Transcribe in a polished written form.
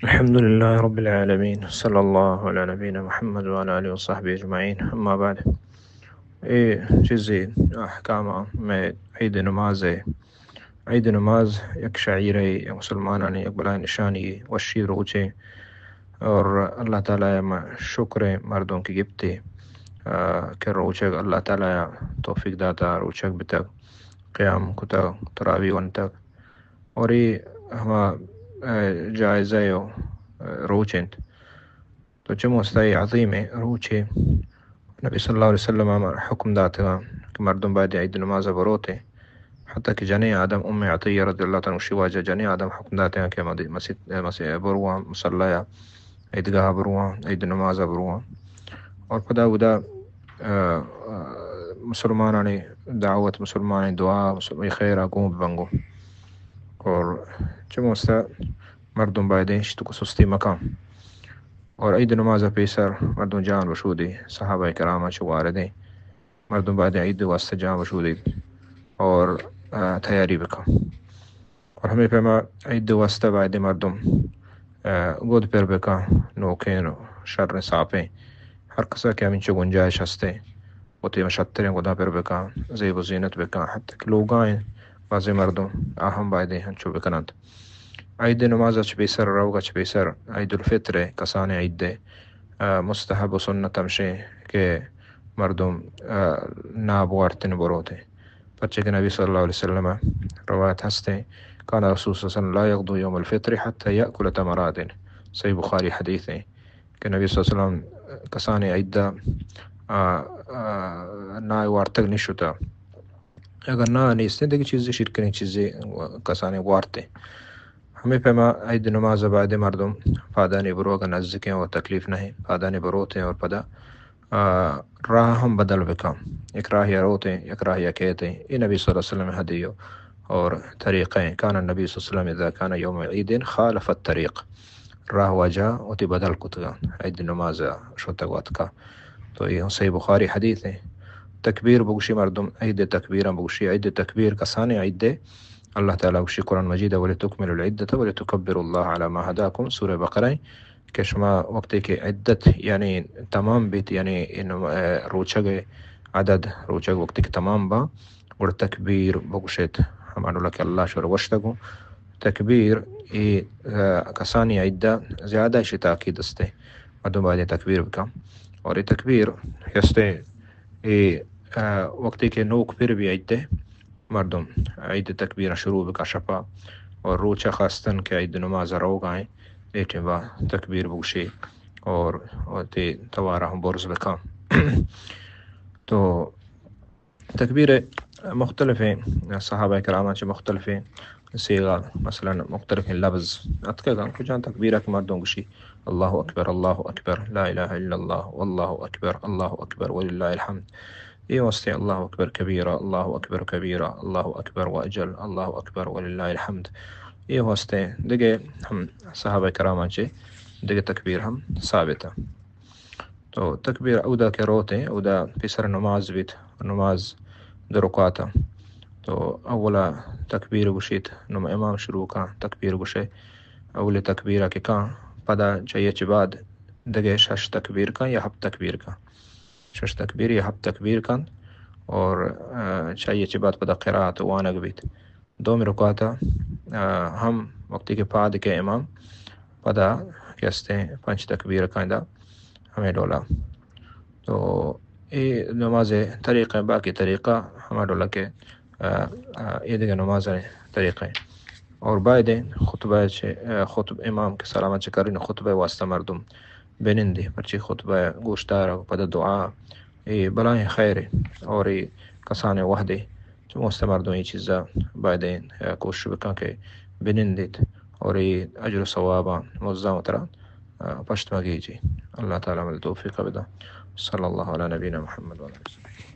الحمد لله رب العالمين، صلى الله على نبينا محمد وعلى آله وصحبه أجمعين، أما بعد. چیزی احکام میں عید نماز ہے. عید نماز یک شعیر ہے، یک مسلمانان یک بلائے نشانی وشی روچے اور اللہ تعالیٰ شکر مردوں کی گپتے کہ روچک اللہ تعالیٰ توفیق داتا روچک بتک قیام کتا تراوی ون تک اور یہ ہما جائزہ روچند تو چمو استائی عظیم روچے نبی صلی اللہ علیہ وسلم حکم داتا کہ مردم بعد عید نماز بروتے، حتیٰ کہ جنِ آدم عطیہ رضی اللہ تعالیٰ شواجہ جنِ آدم حکم داتے ہیں کہ مسجد بروان مصلیہ عیدگاہ بروان عید نماز بروان اور پدا ودا مسلمانان دعوت مسلمان دعا مسلمان خیر گون بنگو اور چموستا مردم بعد شتو سستی مقام اور عید نماز پیسر مردم جان وشودی صحابہ کرام واردیں مردم بعد عید واسطے جان وشودی اور تیاری بکا اور ہمیں پیما عید واسطہ بعد مردم گود پر بکا نوکین شر ساپیں ہر قصہ کے ہمیں چو گنجائش ہستے ہوتی مشتریں گدا پر بکا زیب و زینت بکا حتی کہ لوگ آئیں بعض مردم اہم بعدیں ہنچو بکنند. عید نماز اچ بیسر روگ اچ بیسر عید الفطر کسان عید مستحب و سنت ہمشے کہ مردم ناب وارتن بروتے پچے کہ نبی صلی اللہ علیہ وسلم روایت ہستے کان رسول صلی اللہ علیہ وسلم لا یغدو یوم الفطر حتی یأکل تمرات. صحیح بخاری حدیث ہے کہ نبی صلی اللہ علیہ وسلم کسان عید نا وارتگ نشتا اگر نہ نیستے دیکھ چیزیں شرکنے چیزیں کسانے وارتے. ہمیں پیما عید نماز بعد مردم پادانی برو کا نزدیکیں اور تکلیف نہیں پادانی بروتے ہیں اور پدا راہ ہم بدل بکام ایک راہ روتے ہیں ایک راہ کہتے ہیں. یہ نبی صلی اللہ علیہ وسلم حدیث اور طریقیں کان نبی صلی اللہ علیہ وسلم اذا کان یوم عید خالف الطریق راہ وجہ ہوتی بدل کتگا عید نماز شوتگ وقت کا. تو یہ صحیح بخاری حدیث ہے. تکبیر بگشی مردم عید تکبیر بگشی عید تکبیر کسانے عید اللہ تعالیٰ بگشی قرآن مجید ولتکمل العدت ولتکبر اللہ علی ما ہداکم سورہ بقرہ کہ شما وقت کے عدت یعنی تمام بیت یعنی روچگ عدد روچگ وقت کے تمام با اور تکبیر بگشت ہمارا اللہ کہ اللہ شور وشتگو تکبیر یہ کسانی عید زیادہ شتاکی دستے مردم بعد تکبیر بکام اور یہ تکبیر یستے یہ وقتی کے نوک پھر بھی عید مردم عید تکبیر شروع بکا شپا اور روچہ خاصتاً کہ عید نماز روگ آئیں ایٹیں با تکبیر بگشی اور تی توارہ ہم برز بکا. تو تکبیر مختلف ہیں صحابہ کرام سے مختلف ہیں سیغا مثلا مختلف لفظ اتکا گا کچھ تکبیرہ کے مردوں گشی اللہ اکبر لا الہ الا اللہ واللہ اکبر وللہ الحمد. یہ واسطے اللہ اکبر کبیرہ اللہ اکبر واجل اللہ اکبر وللہ الحمد. یہ واسطے دیگے ہم صحابہ کرام سے دیگے تکبیر ہم ثابت ہے. تو تکبیر اودا کے روتے ہیں اودا پیسر نماز بیت نماز درکاتا تو اولا تکبیر گشیت نم امام شروع کا تکبیر گشے اول تکبیرہ کے کہاں پدا چاہیے چھ بعد دگے شش تکبیر کا یا ہب تکبیر کا شش تکبیر یا ہب تکبیر کا اور چاہیے چھ بعد پدا قرات وانگ بیت دو میں رکاتا ہم وقتی کے پاد کے امام پدا کہستے ہیں پنچ تکبیر کا دا ہمیں ڈولا. تو یہ نماز طریقہ باقی طریقہ ہمیں ڈولا کہ یہ دیگر نماز طریقہ اور بعد خطبہ خطب امام کے سلامت چکرین خطبہ واسطہ مردم بینندی پرچی خطبہ گوشتار پدا دعا یہ بلائیں خیر اور یہ کسان وحدے جو موسط مردم یہ چیزا بعد کوشش بکا کہ بینندیت اور یہ اجر و ثوابا موزہ مترا پشت مگی جی. اللہ تعالیٰ مل توفیق بدا. صلی اللہ علیہ نبینا محمد وعلیہ وسلم.